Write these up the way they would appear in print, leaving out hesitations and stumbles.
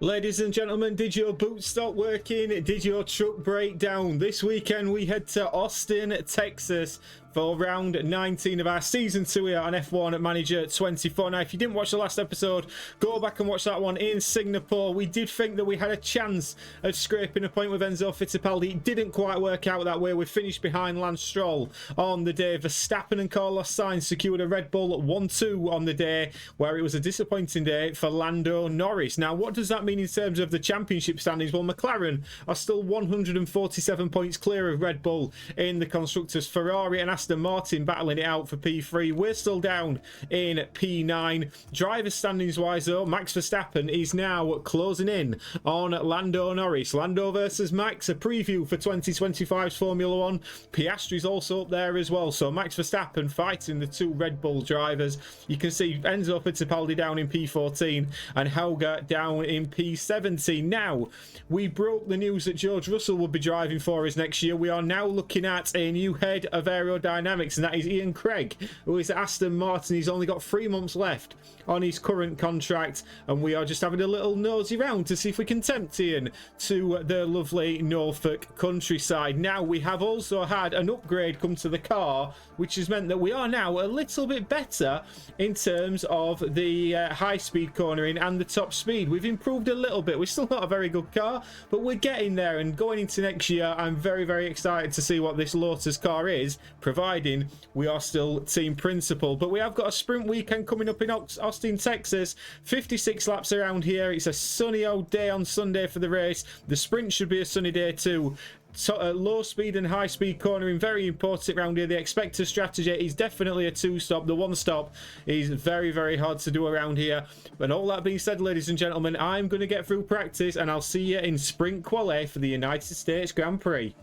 Ladies and gentlemen, did your boot stop working? Did your truck break down? This weekend we head to Austin, Texas for round 19 of our season 2 here on F1 Manager 24. Now, if you didn't watch the last episode, go back and watch that one in Singapore. We did think that we had a chance of scraping a point with Enzo Fittipaldi. It didn't quite work out that way. We finished behind Lance Stroll on the day. Verstappen and Carlos Sainz secured a Red Bull 1-2 on the day, where it was a disappointing day for Lando Norris. Now, what does that mean in terms of the championship standings? Well, McLaren are still 147 points clear of Red Bull in the Constructors. Ferrari and Aston Martin battling it out for P3. We're still down in P9. Driver standings wise though, Max Verstappen is now closing in on Lando Norris. Lando versus Max, a preview for 2025's Formula 1. Piastri's also up there as well. So Max Verstappen fighting the two Red Bull drivers. You can see Enzo Fittipaldi down in P14 and Helga down in P17. Now, we broke the news that George Russell would be driving for us next year. We are now looking at a new head of aerodynamics, and that is Ian Craig, who is at Aston Martin. He's only got 3 months left on his current contract, and we are just having a little nosy round to see if we can tempt Ian to the lovely Norfolk countryside. Now, we have also had an upgrade come to the car, which has meant that we are now a little bit better in terms of the high-speed cornering and the top speed. We've improved a little bit. We're still not a very good car, but we're getting there, and going into next year, I'm very, very excited to see what this Lotus car is, providing we are still team principal. But we have got a sprint weekend coming up in Austin, Texas. 56 laps around here. It's a sunny old day on Sunday for the race. The sprint should be a sunny day too. So, low speed and high speed cornering, very important around here. The expected strategy is definitely a 2-stop. The 1-stop is very, very hard to do around here. But all that being said, ladies and gentlemen, I'm going to get through practice and I'll see you in sprint quali for the United States Grand Prix.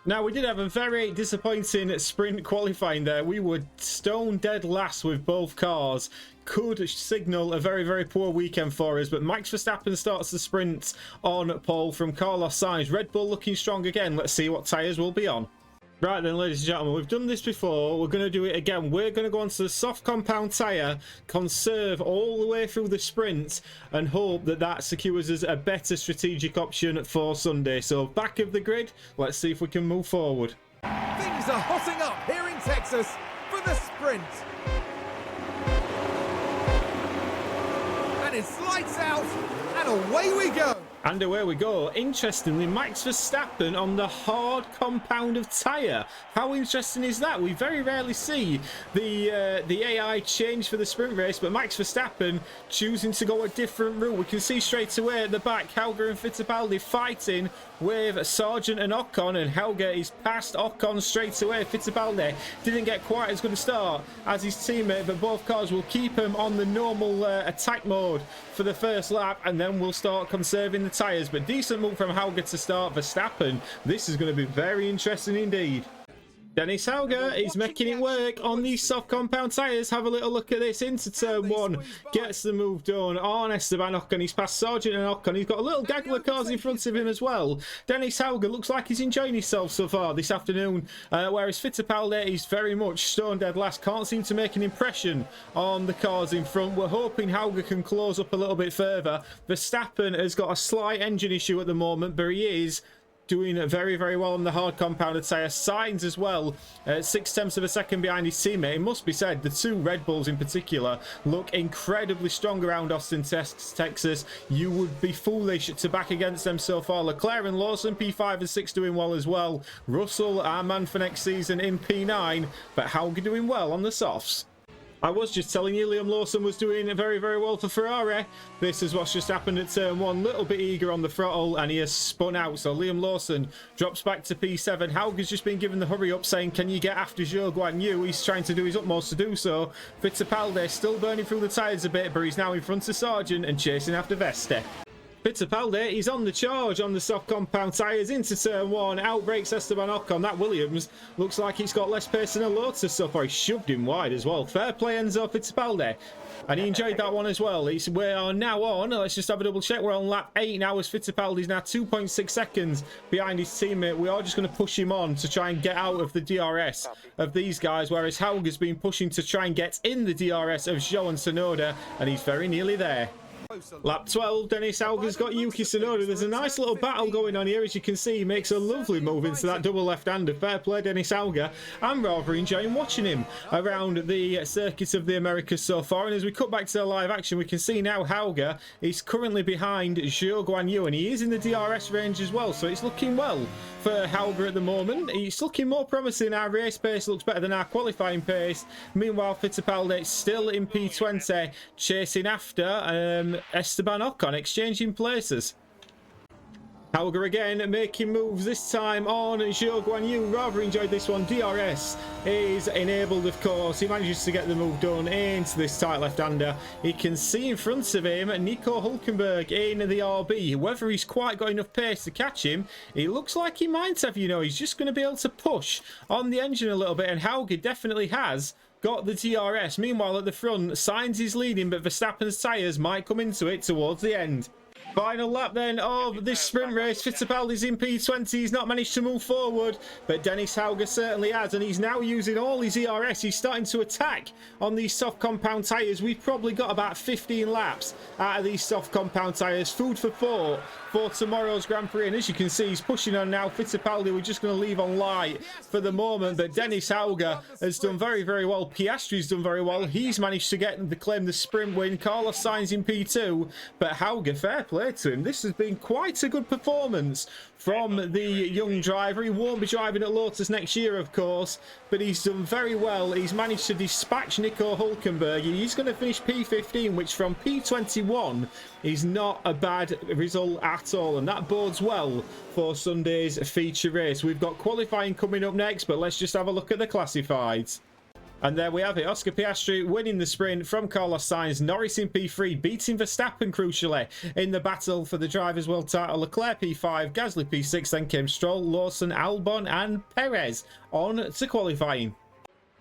Now, we did have a very disappointing sprint qualifying there. We were stone dead last with both cars. Could signal a very, very poor weekend for us, but Max Verstappen starts the sprint on pole from Carlos Sainz. Red Bull looking strong again. Let's see what tyres will be on. Right then, ladies and gentlemen, we've done this before. We're going to do it again. We're going to go onto the soft compound tyre, conserve all the way through the sprint, and hope that that secures us a better strategic option for Sunday. So back of the grid, let's see if we can move forward. Things are hotting up here in Texas for the sprint. And it's lights out, and away we go. And away we go. Interestingly, Max Verstappen on the hard compound of tyre. How interesting is that? We very rarely see the AI change for the sprint race, but Max Verstappen choosing to go a different route. We can see straight away at the back, Helga and Fittipaldi fighting with Sargent and Ocon, and Helga is past Ocon straight away. Fittipaldi didn't get quite as good a start as his teammate, but both cars will keep him on the normal attack mode for the first lap, and then we'll start conserving the tyres. But decent move from Helga to start Verstappen. This is going to be very interesting indeed. Dennis Helga is making it work on these soft compound tyres. Have a little look at this into turn 1. Gets the move done on Esteban Ocon. He's past Sargent and Ocon. He's got a little gaggle of cars in front of him as well. Dennis Helga looks like he's enjoying himself so far this afternoon. Whereas Fittipaldi is very much stone dead last. Can't seem to make an impression on the cars in front. We're hoping Helga can close up a little bit further. Verstappen has got a slight engine issue at the moment, but he is doing very, very well on the hard compounded tyre. Sainz as well, 0.6 of a second behind his teammate. It must be said, the two Red Bulls in particular look incredibly strong around Austin, Texas. You would be foolish to back against them so far. Leclerc and Lawson, P5 and 6 doing well as well. Russell, our man for next season, in P9, but Helga doing well on the softs. I was just telling you, Liam Lawson was doing very, very well for Ferrari. This is what's just happened at turn 1. Little bit eager on the throttle, and he has spun out. So Liam Lawson drops back to P7. Helga's just been given the hurry up, saying, can you get after Zhou Guan Yu? He's trying to do his utmost to do so. Fittipaldi still burning through the tyres a bit, but he's now in front of Sargent and chasing after Veste. Fittipaldi, he's on the charge on the soft compound tyres into turn 1. Outbreaks Esteban Ocon. That Williams looks like he's got less pace than a Lotus so far. He shoved him wide as well. Fair play, Enzo Fittipaldi. And he enjoyed that one as well. We are now on, let's just have a double check. We're on lap 8 now as Fittipaldi's now 2.6 seconds behind his teammate. We are just going to push him on to try and get out of the DRS of these guys, whereas Helga's been pushing to try and get in the DRS of Zhou and Tsunoda, and he's very nearly there. Lap 12, Dennis Hauger's got Yuki Tsunoda. There's a nice little battle going on here, as you can see. He makes a lovely move into that double left-hander. Fair play, Dennis Hauger. I'm rather enjoying watching him around the circuit of the Americas so far. And as we cut back to the live action, we can see now Hauger is currently behind Zhou Guanyu, and he is in the DRS range as well. So it's looking well for Hauger at the moment. It's looking more promising. Our race pace looks better than our qualifying pace. Meanwhile, Fittipaldi still in P20, chasing after Esteban Ocon, exchanging places. Hauger again making moves, this time on Zhou Guanyu. Rather enjoyed this one. DRS is enabled, of course. He manages to get the move done into this tight left-hander. He can see in front of him Nico Hülkenberg in the RB. Whether he's quite got enough pace to catch him, it looks like he might have, you know. He's just going to be able to push on the engine a little bit, and Hauger definitely has got the DRS. Meanwhile, at the front, Sainz is leading, but Verstappen's tyres might come into it towards the end. Final lap then of this sprint race. Fittipaldi's in P20. He's not managed to move forward, but Dennis Hauger certainly has, and he's now using all his ERS. He's starting to attack on these soft compound tyres. We've probably got about 15 laps out of these soft compound tyres. Food for thought for tomorrow's Grand Prix, and as you can see, he's pushing on now. Fittipaldi, we're just going to leave on light for the moment, but Dennis Hauger has done very, very well. Piastri's done very well. He's managed to claim the sprint win. Carlos Sainz in P2, but Hauger, fair play to him. This has been quite a good performance from the young driver. He won't be driving at Lotus next year, of course, but he's done very well. He's managed to dispatch Nico Hülkenberg. He's going to finish P15, which from P21 is not a bad result at all, and that bodes well for Sunday's feature race. We've got qualifying coming up next, but let's just have a look at the classifieds. And there we have it. Oscar Piastri winning the sprint from Carlos Sainz. Norris in P3, beating Verstappen crucially in the battle for the Drivers' World title. Leclerc P5, Gasly P6, then came Stroll, Lawson, Albon and Perez on to qualifying.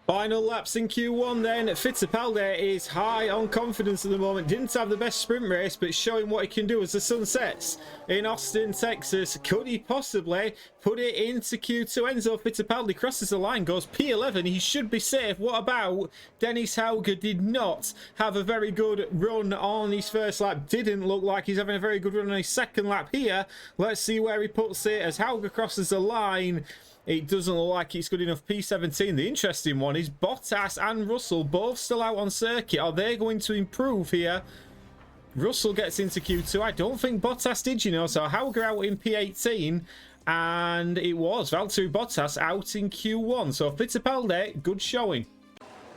Final laps in Q1 then. Fittipaldi is high on confidence at the moment. Didn't have the best sprint race, but showing what he can do as the sun sets in Austin, Texas. Could he possibly put it into Q2? Enzo Fittipaldi crosses the line, goes P11. He should be safe. What about Dennis Hauger? Did not have a very good run on his first lap. Didn't look like he's having a very good run on his second lap here. Let's see where he puts it as Hauger crosses the line. It doesn't look like it's good enough. P17. The interesting one is Bottas and Russell both still out on circuit. Are they going to improve here? Russell gets into Q2. I don't think Bottas did, you know. So Hauger out in P18. And it was Valtteri Bottas out in Q1. So Fittipaldi, good showing.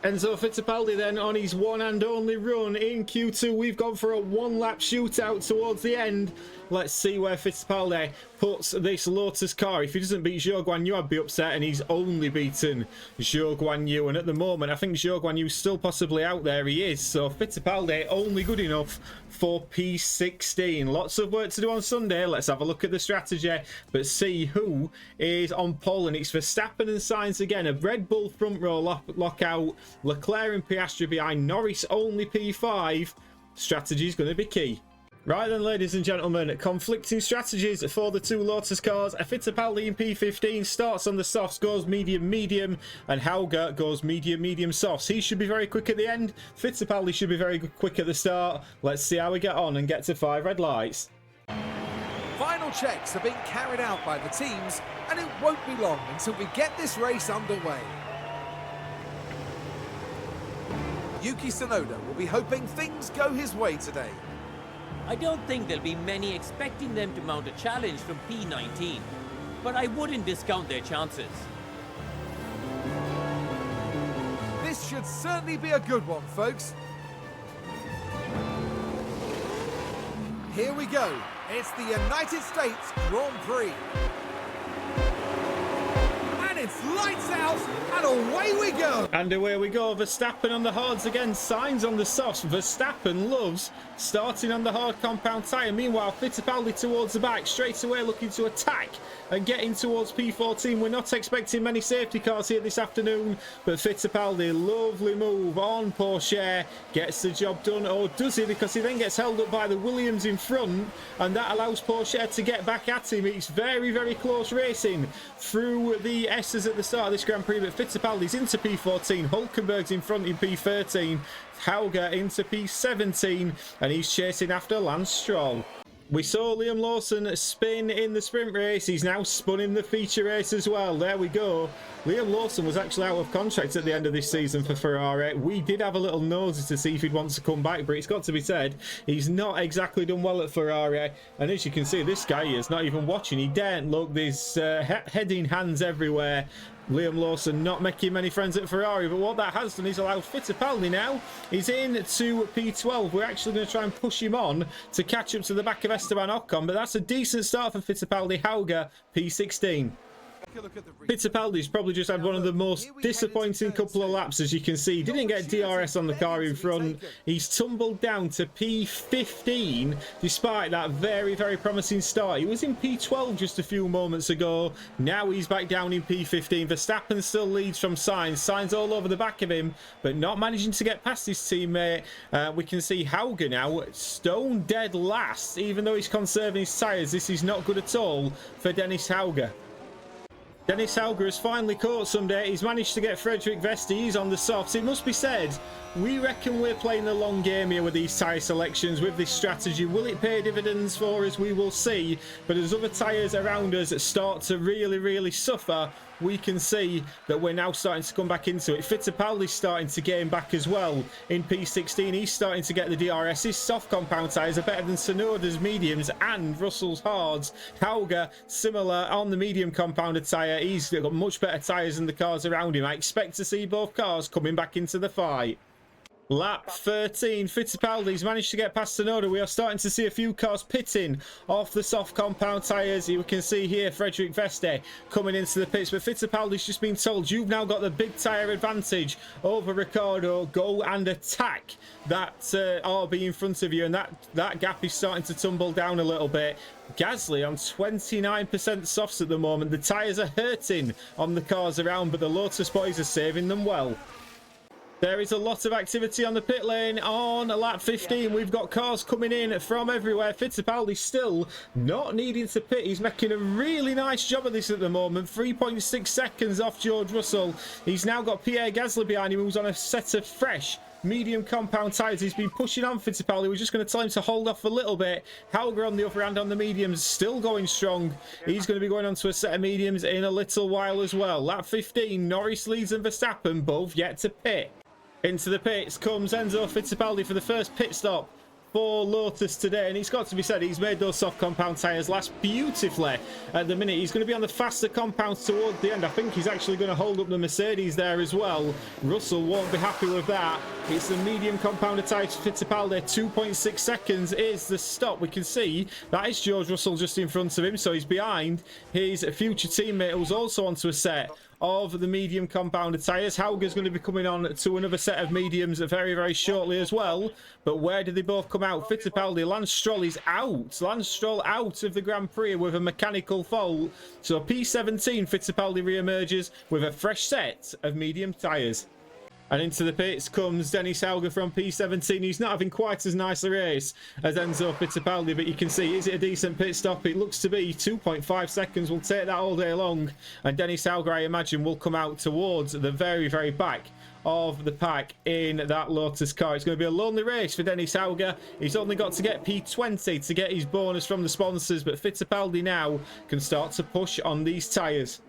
Enzo Fittipaldi then on his one and only run in Q2. We've gone for a one-lap shootout towards the end. Let's see where Fittipaldi puts this Lotus car. If he doesn't beat Zhou Guanyu, I'd be upset, and he's only beaten Zhou Guanyu. And at the moment, I think Zhou Guanyu's still possibly out there. He is. So Fittipaldi only good enough for P16. Lots of work to do on Sunday. Let's have a look at the strategy, but see who is on pole. And it's Verstappen and Sainz again. A Red Bull front row lockout. Leclerc and Piastri behind. Norris only P5. Strategy is going to be key. Right then, ladies and gentlemen, conflicting strategies for the two Lotus cars. Fittipaldi in P15 starts on the softs, goes medium, medium, and Hauger goes medium, medium, softs. He should be very quick at the end. Fittipaldi should be very quick at the start. Let's see how we get on and get to 5 red lights. Final checks are being carried out by the teams, and it won't be long until we get this race underway. Yuki Tsunoda will be hoping things go his way today. I don't think there'll be many expecting them to mount a challenge from P19, but I wouldn't discount their chances. This should certainly be a good one, folks. Here we go. It's the United States Grand Prix. And it's lights out, and away we go. And away we go. Verstappen on the hards again. Sainz on the softs. Verstappen loves starting on the hard compound tyre. Meanwhile, Fittipaldi towards the back, straight away looking to attack and getting towards P14. We're not expecting many safety cars here this afternoon, but Fittipaldi, lovely move on Porsche, gets the job done, or does he? Because he then gets held up by the Williams in front, and that allows Porsche to get back at him. It's very, very close racing through the races at the start of this Grand Prix, but Fittipaldi's into P14, Hulkenberg's in front in P13, Hauger into P17, and he's chasing after Lance Stroll. We saw Liam Lawson spin in the sprint race. He's now spun in the feature race as well. There we go. Liam Lawson was actually out of contract at the end of this season for Ferrari. We did have a little nosy to see if he'd want to come back, but it's got to be said, he's not exactly done well at Ferrari. And as you can see, this guy is not even watching. He daren't look. There's heading hands everywhere. Liam Lawson not making many friends at Ferrari, but what that has done is allowed Fittipaldi now. He's in to P12. We're actually going to try and push him on to catch up to the back of Esteban Ocon, but that's a decent start for Fittipaldi. Hauger, P16. Fittipaldi's probably just had one of the most disappointing couple of laps, as you can see. He didn't get DRS on the car in front. He's tumbled down to P15 despite that very, very promising start. He was in P12 just a few moments ago. Now he's back down in P15. Verstappen still leads from Sainz. Sainz all over the back of him, but not managing to get past his teammate. We can see Hauger now stone dead last, even though he's conserving his tyres. This is not good at all for Dennis Hauger. Dennis Hauger has finally caught someday. He's managed to get Frederick Vesti. He's on the softs. It must be said, we reckon we're playing the long game here with these tyre selections, with this strategy. Will it pay dividends for us? We will see. But as other tyres around us start to really, really suffer, we can see that we're now starting to come back into it. Fittipaldi's starting to gain back as well in P16. He's starting to get the DRS. His soft compound tyres are better than Tsunoda's mediums and Russell's hards. Hauger, similar on the medium compounded tyre. He's got much better tyres than the cars around him. I expect to see both cars coming back into the fight. Lap 13, Fittipaldi's managed to get past Tsunoda. We are starting to see a few cars pitting off the soft compound tyres. You can see here Frederick Vesti coming into the pits, but Fittipaldi's just been told, you've now got the big tyre advantage over Ricciardo. Go and attack that RB in front of you, and that gap is starting to tumble down a little bit. Gasly on 29% softs at the moment. The tyres are hurting on the cars around, but the Lotus boys are saving them well. There is a lot of activity on the pit lane on lap 15. We've got cars coming in from everywhere. Fittipaldi still not needing to pit. He's making a really nice job of this at the moment. 3.6 seconds off George Russell. He's now got Pierre Gasly behind him, who's on a set of fresh medium compound tyres. He's been pushing on Fittipaldi. We're just going to tell him to hold off a little bit. Hauger on the other hand on the mediums, still going strong. He's going to be going on to a set of mediums in a little while as well. Lap 15, Norris, Leeds and Verstappen both yet to pit. Into the pits comes Enzo Fittipaldi for the first pit stop for Lotus today, and it's got to be said, he's made those soft compound tyres last beautifully at the minute. He's going to be on the faster compounds towards the end. I think he's actually going to hold up the Mercedes there as well. Russell won't be happy with that. It's the medium compounded tyres for Fittipaldi. 2.6 seconds is the stop. We can see that is George Russell just in front of him, so he's behind his future teammate who's also onto a set of the medium compounded tyres. Hauger's going to be coming on to another set of mediums very, very shortly as well. But where did they both come out? Fittipaldi, Lance Stroll is out. Lance Stroll out of the Grand Prix with a mechanical fault. So P17, Fittipaldi re-emerges with a fresh set of medium tyres. And into the pits comes Dennis Hauger from P17. He's not having quite as nice a race as Enzo Fittipaldi, but you can see, is it a decent pit stop? It looks to be. 2.5 seconds. We'll take that all day long. And Dennis Hauger, I imagine, will come out towards the very, very back of the pack in that Lotus car. It's going to be a lonely race for Dennis Hauger. He's only got to get P20 to get his bonus from the sponsors, but Fittipaldi now can start to push on these tyres.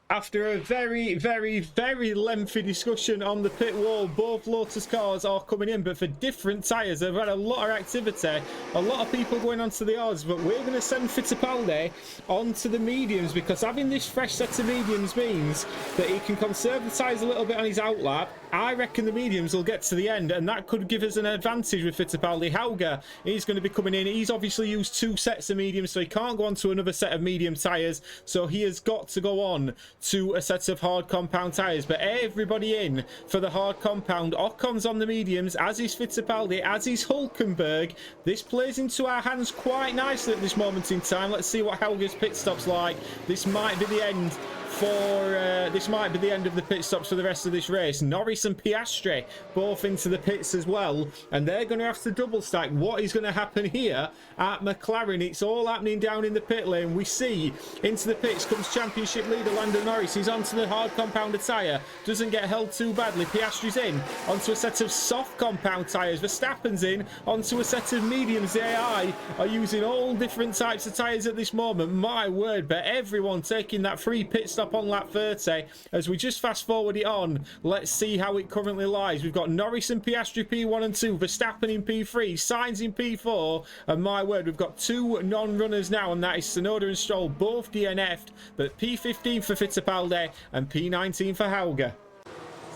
After a very, very, very lengthy discussion on the pit wall, both Lotus cars are coming in, but for different tyres. They've had a lot of activity, a lot of people going onto the odds, but we're going to send Fittipaldi onto the mediums, because having this fresh set of mediums means that he can conserve the tyres a little bit on his outlap. I reckon the mediums will get to the end, and that could give us an advantage with Fittipaldi. Hauger, he's going to be coming in. He's obviously used 2 sets of mediums, so he can't go on to another set of medium tyres, so he has got to go on to a set of hard compound tyres. But everybody in for the hard compound. Ocon's on the mediums, as is Fittipaldi, as is Hulkenberg. This plays into our hands quite nicely at this moment in time. Let's see what Hauger's pit stop's like. This might be the end for this might be the end of the pit stops for the rest of this race. Norris and Piastri both into the pits as well, and they're going to have to double stack. What is going to happen here at McLaren? It's all happening down in the pit lane. We see into the pits comes championship leader Lando Norris. He's onto the hard compounded tyre, doesn't get held too badly. Piastri's in onto a set of soft compound tyres. Verstappen's in onto a set of mediums. The AI are using all different types of tyres at this moment. My word, but everyone taking that free pit stop on lap 30. As we just fast forward it on, let's see how it currently lies. We've got Norris and Piastri P1 and 2, Verstappen in P3, Sainz in P4, and my word, we've got two non-runners now, and that is Tsunoda and Stroll, both DNF'd, but P15 for Fittipaldi and P19 for Hauger.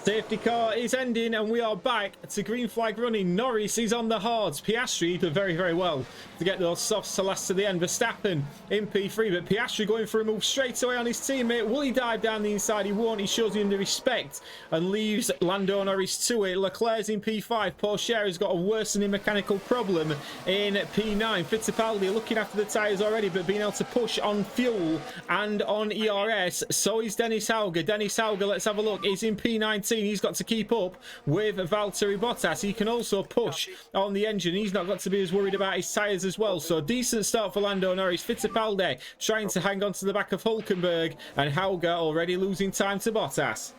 Safety car is ending and we are back to green flag running. Norris is on the hards. Piastri did very, very well to get those softs to last to the end. Verstappen in P3, but Piastri going for a move straight away on his teammate. Will he dive down the inside? He won't. He shows him the respect and leaves Lando Norris to it. Leclerc's in P5. Porsche has got a worsening mechanical problem in P9. Fittipaldi looking after the tyres already, but being able to push on fuel and on ERS. So is Dennis Hauger. Dennis Hauger, let's have a look, is in P19. He's got to keep up with Valtteri Bottas. He can also push on the engine. He's not got to be as worried about his tyres as well. So decent start for Lando Norris. Fittipaldi trying to hang on to the back of Hülkenberg, and Hauger already losing time to Bottas.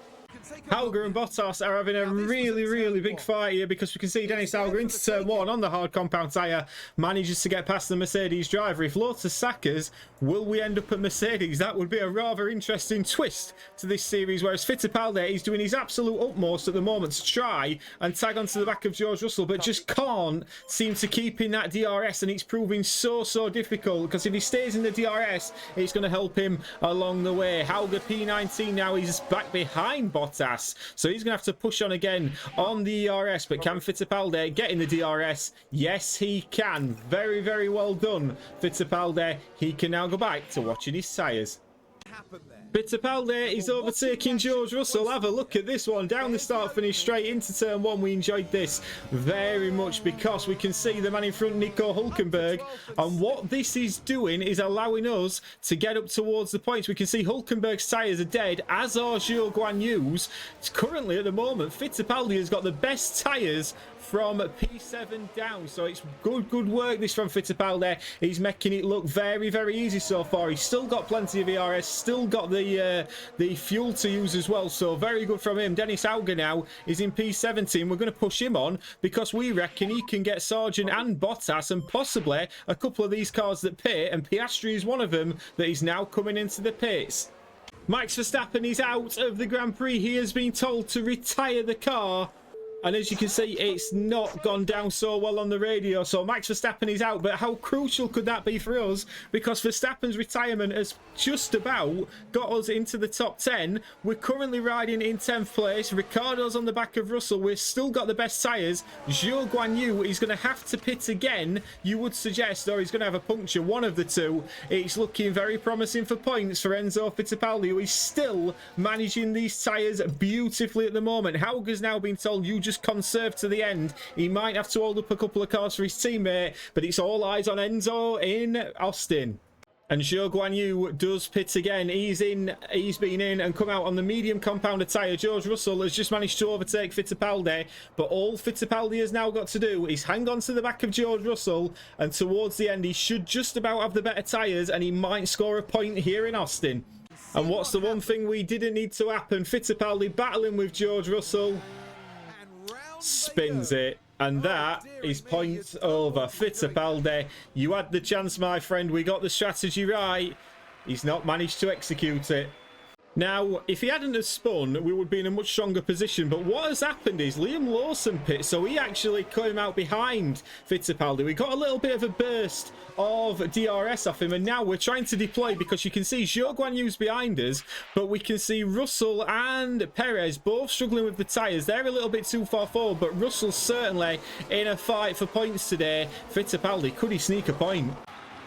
Hauger and Bottas are having a really big fight here, because we can see Dennis Hauger into turn 1 on the hard compound tyre, manages to get past the Mercedes driver. If Lotus sackers, will we end up at Mercedes? That would be a rather interesting twist to this series, whereas Fittipaldi is doing his absolute utmost at the moment to try and tag onto the back of George Russell, but just can't seem to keep in that DRS, and it's proving so difficult, because if he stays in the DRS, it's going to help him along the way. Hauger P19 now, he's back behind Bottas, so he's going to have to push on again on the ERS. But can Fittipaldi get in the DRS? Yes, he can. Very well done, Fittipaldi. He can now go back to watching his tyres. Fittipaldi is overtaking George Russell. Have a look at this one. Down the start finish straight into turn 1. We enjoyed this very much because we can see the man in front, Nico Hülkenberg. And what this is doing is allowing us to get up towards the points. We can see Hülkenberg's tyres are dead, as are Zhou Guanyu's. It's currently, at the moment, Fittipaldi has got the best tyres from P7 down, so it's good work this from Fittipaldi. He's making it look very easy so far. He's still got plenty of ERS, still got the fuel to use as well, so very good from him. Dennis Hauger now is in P17. We're going to push him on because we reckon he can get Sargent and Bottas and possibly a couple of these cars that pit, and Piastri is one of them that is now coming into the pits. Max Verstappen is out of the Grand Prix. He has been told to retire the car, and as you can see, it's not gone down so well on the radio. So Max Verstappen is out, but how crucial could that be for us? Because Verstappen's retirement has just about got us into the top 10. We're currently riding in 10th place. Ricciardo's on the back of Russell. We've still got the best tyres. Zhou Guanyu is going to have to pit again, you would suggest, or he's going to have a puncture, one of the two. It's looking very promising for points for Enzo Fittipaldi, who is still managing these tyres beautifully at the moment. Hauger's now been told, you just conserve to the end. He might have to hold up a couple of cars for his teammate, but it's all eyes on Enzo in Austin. And Zhou Guanyu does pit again. He's been in and come out on the medium compounded tyre. George Russell has just managed to overtake Fittipaldi, but all Fittipaldi has now got to do is hang on to the back of George Russell, and towards the end he should just about have the better tyres, and he might score a point here in Austin. And what's the one thing we didn't need to happen? Fittipaldi battling with George Russell, spins it, and that is points over. Fittipaldi, you had the chance, my friend. We got the strategy right. He's not managed to execute it. Now, if he hadn't have spun, we would be in a much stronger position. But what has happened is Liam Lawson pit, so he actually came out behind Fittipaldi. We got a little bit of a burst of DRS off him, and now we're trying to deploy, because you can see Zhou Guanyu's behind us, but we can see Russell and Perez both struggling with the tyres. They're a little bit too far forward, but Russell's certainly in a fight for points today. Fittipaldi, could he sneak a point?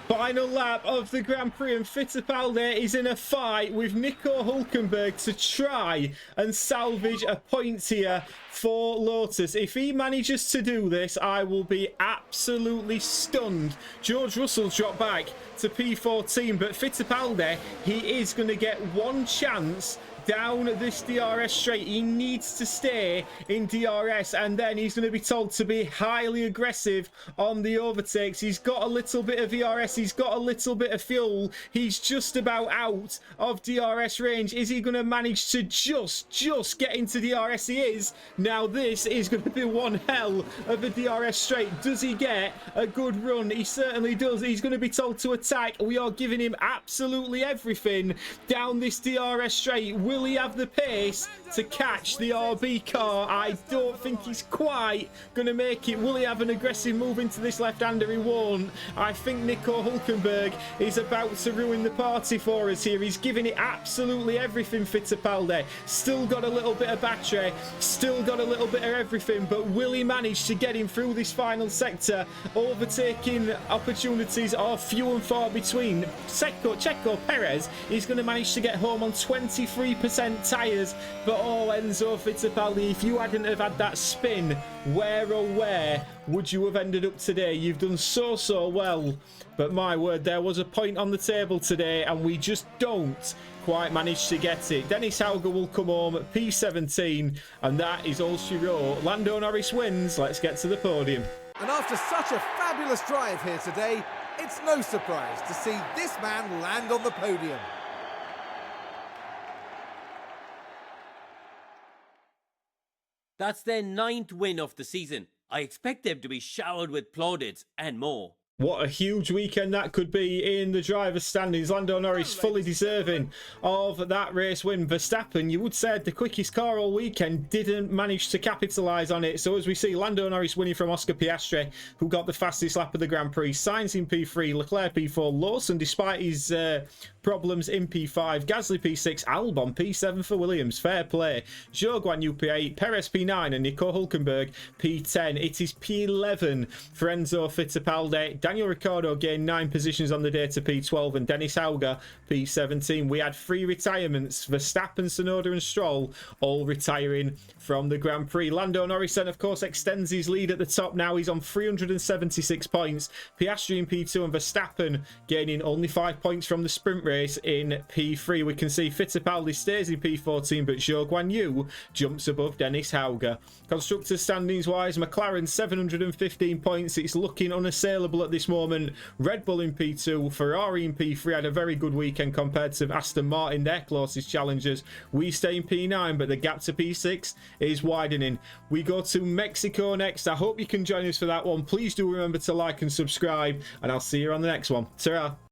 Final lap of the Grand Prix, and Fittipaldi is in a fight with Nico Hülkenberg to try and salvage a point here for Lotus. If he manages to do this, I will be absolutely stunned. George Russell dropped back to P14, but Fittipaldi, he is going to get one chance down this DRS straight. He needs to stay in DRS, and then he's going to be told to be highly aggressive on the overtakes. He's got a little bit of ERS, he's got a little bit of fuel, he's just about out of DRS range. Is he going to manage to just get into DRS? He is. Now this is going to be one hell of a DRS straight. Does he get a good run? He certainly does. He's going to be told to attack. We are giving him absolutely everything down this DRS straight. Will he have the pace to catch the RB car? I don't think he's quite going to make it. Will he have an aggressive move into this left-hander? He won't. I think Nico Hülkenberg is about to ruin the party for us here. He's giving it absolutely everything, Fittipaldi. Still got a little bit of battery, still got a little bit of everything, but will he manage to get him through this final sector? Overtaking opportunities are few and far between. Checo Perez is going to manage to get home on 23% tyres, but oh, Enzo Fittipaldi, if you hadn't have had that spin, where oh where would you have ended up today? You've done so well, but my word, there was a point on the table today and we just don't quite manage to get it. Dennis Hauger will come home at P17, and that is all she wrote. Lando Norris wins. Let's get to the podium. And after such a fabulous drive here today, it's no surprise to see this man land on the podium. That's their 9th win of the season. I expect them to be showered with plaudits and more. What a huge weekend that could be in the driver's standings. Lando Norris fully deserving of that race win. Verstappen, you would say, the quickest car all weekend, didn't manage to capitalise on it. So as we see, Lando Norris winning from Oscar Piastri, who got the fastest lap of the Grand Prix. Sainz in P3, Leclerc P4, Lawson, despite his problems, in P5, Gasly P6, Albon P7 for Williams. Fair play. Zhou Guanyu P8, Perez P9, and Nico Hülkenberg P10. It is P11 for Enzo Fittipaldi. Daniel Ricciardo gained 9 positions on the day to P12, and Dennis Hauger P17. We had 3 retirements: Verstappen, Tsunoda and Stroll all retiring from the Grand Prix. Lando Norris then, of course, extends his lead at the top now. He's on 376 points. Piastri in P2 and Verstappen gaining only 5 points from the sprint race in P3. We can see Fittipaldi stays in P14, but Zhou Guanyu jumps above Dennis Hauger. Constructors standings wise, McLaren 715 points. It's looking unassailable at this moment. Red Bull in P2, Ferrari in P3 had a very good weekend compared to Aston Martin, their closest challengers. We stay in P9, but the gap to P6 is widening. We go to Mexico next. I hope you can join us for that one. Please do remember to like and subscribe, and I'll see you on the next one. Ta-ra.